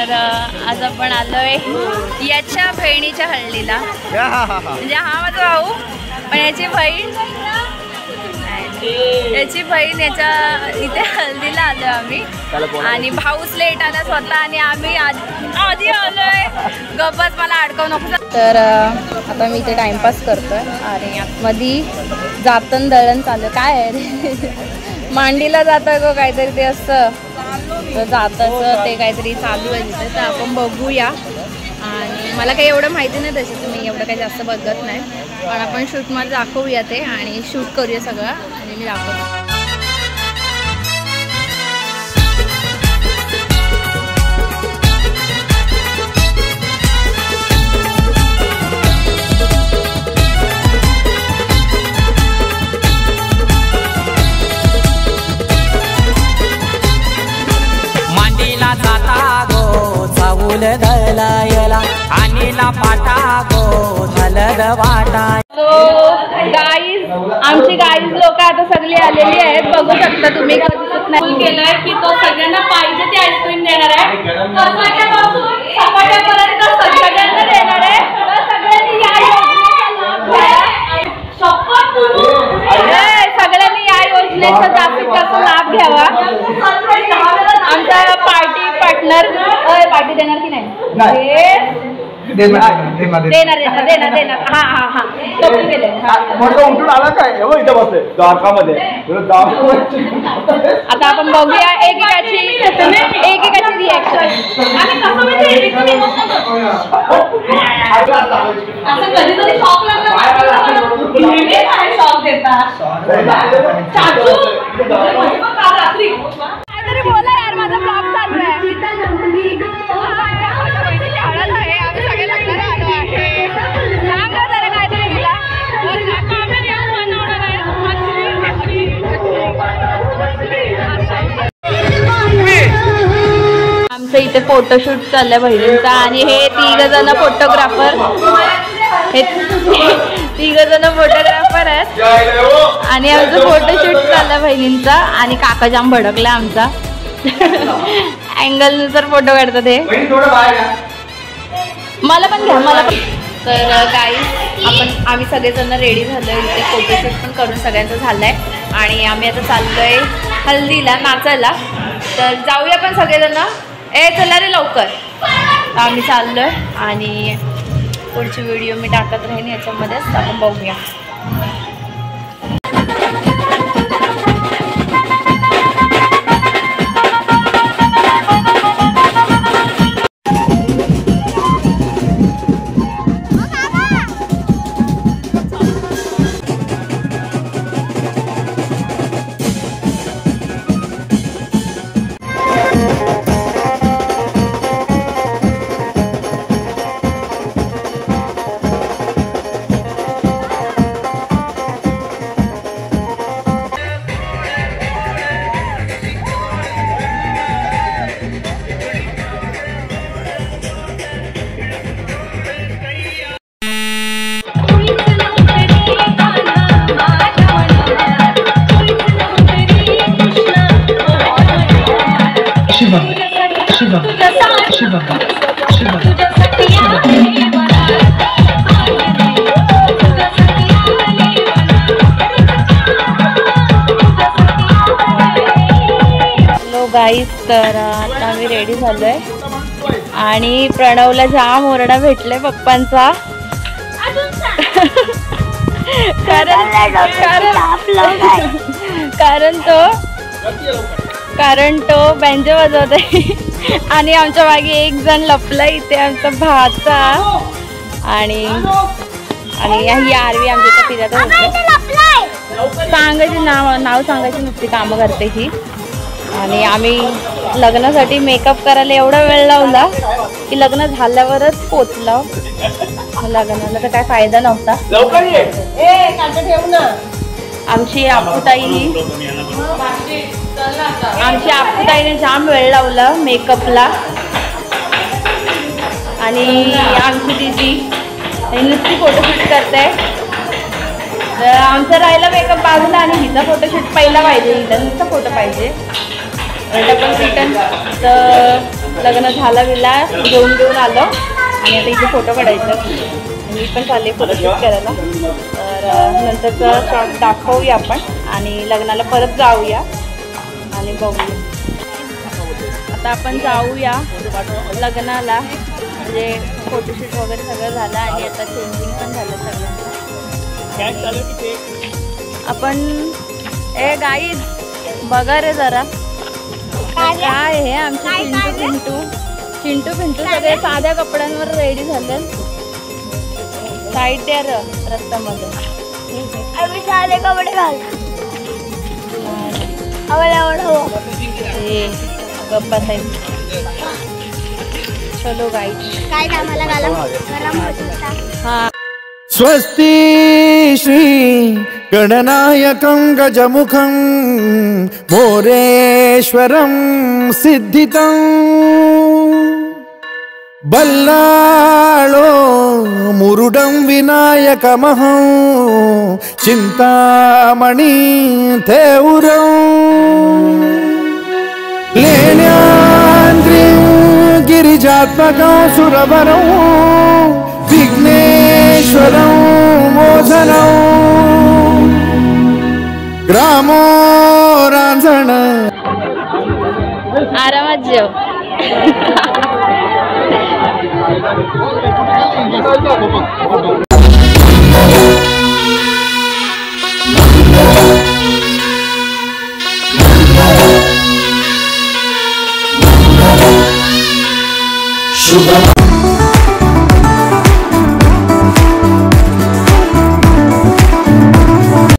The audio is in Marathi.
तर आज आपण आलोय याच्या बहिणीच्या हळदीला. म्हणजे हा माझा भाऊ पण याची बहीण याच्या इथे हळदीला आलोय आम्ही. आणि भाऊच लेट आला स्वतः आणि आम्ही आधी आलोय. गप्पच मला अडकवू नको. तर आता मी इथे टाइमपास करतोय आणि आतमध्ये जातन दळण चालू. काय आहे रे मांडीला जातं गो काहीतरी ते असतं तर जाताचं ते काहीतरी चालू आहे तिथे. तर आपण बघूया. आणि मला काही एवढं माहिती नाही तसं मी एवढं काही जास्त बघत नाही पण आपण शूटमध्ये दाखवूया ते आणि शूट करूया सगळं आणि मी दाखवते. मांडीला जाता गो चावूल दलायला आणि ला पाटा गो हलद वाटा. गाईज आमची गाईज लोक आता सगळी आलेली आहेत. बघू शकता तुम्ही केलंय की तो सगळ्यांना पाहिजे ते आईस्क्रीम देणार आहे. सपाट्यापासून सपाट्यापर्यंत सगळ्यांना देणार आहे. सगळ्यांनी या योजनेचा जास्तीत जास्त लाभ घ्यावा. आमचा पार्टी पार्टनर पार्टी देणार की नाही? देणार. हा हा हा उठून आला काय इथं बसले द्वारकामध्ये. आता आपण बघूया एकेकाची रिॲक्शन. काहीतरी बोला यार माझा ब्लॉग चालू आहे. आमचं इथे फोटोशूट चाललंय बहिणींचा आणि हे तिघ जण फोटोग्राफर आहेत आणि आमचं फोटोशूट चाललंय बहिणींचा. आणि काका जाम भडकला आमचा अँगल नुसार फोटो काढतात हे. मला पण घ्या मला पण. तर काही आम्ही सगळेजण रेडी झालोय. इथे फोटोशूट पण करून सगळ्यांचं झालंय आणि आम्ही आता चाललोय हल्दीला नाचायला. तर जाऊया पण सगळेजण. चला रे लवकर. आम्ही चाललोय आणि पुढची व्हिडिओ मी टाकत राहीन याच्यामध्येच. आपण बघूया. गाईस तर आता आम्ही रेडी झालोय आणि प्रणवला जाम ओरडा भेटलाय पप्पांचा. कारण तो बँजो वाजवत आहे आणि आमच्या मागे एक जण लपला इथे आमचा भाचा. आणि ही आरवी आमच्या फिरत होते. सांगायची नाव सांगायची नुसती कामं करते ही. आणि आम्ही लग्नासाठी मेकअप करायला एवढा वेळ लावला की लग्न झाल्यावरच पोचलो. लग्नाला तर काय फायदा नव्हता. आमची आपूताईने जाम वेळ लावला मेकअपला. आणि आमची दीदी नुसती फोटोशूट करते. तर आमचा राहिला मेकअप बाजूला आणि हिचा फोटोशूट पहिला पाहिजे. हिचा नुसता फोटो पाहिजे डबल रिटर्न. तर लग्न झालं बिला घेऊन आलो आणि आता इथे फोटो काढायचं. मी पण चालले फोटोशूट करायला. तर नंतरचा शॉट दाखवूया आपण आणि लग्नाला परत जाऊया आणि बघूया. आता आपण जाऊया लग्नाला, म्हणजे फोटोशूट वगैरे सगळं झालं आणि आता चेंजिंग पण झालं सगळ्यांचं. आपण गाईज बघा रे जरा काय हे आमचे चिंटू पिंटू सगळे साध्या कपड्यांवर रेडी झाले. साईड द्या रस्त्यामध्ये साधे कपडे घाल. गप्पा साहेब चलो गाईज काय आम्हाला हा. स्वस्ति श्री गणनायकं गजमुखं मोरेश्वरं सिद्धितं बल्लाळो मुरुडं विनायकमहं चिंतामणि थेउरं लेण्याद्रिं गिरिजात्मकं सुरवरं विघ्नेश्वरं मोचनं ग्रामो रांझण. आरामात जेव.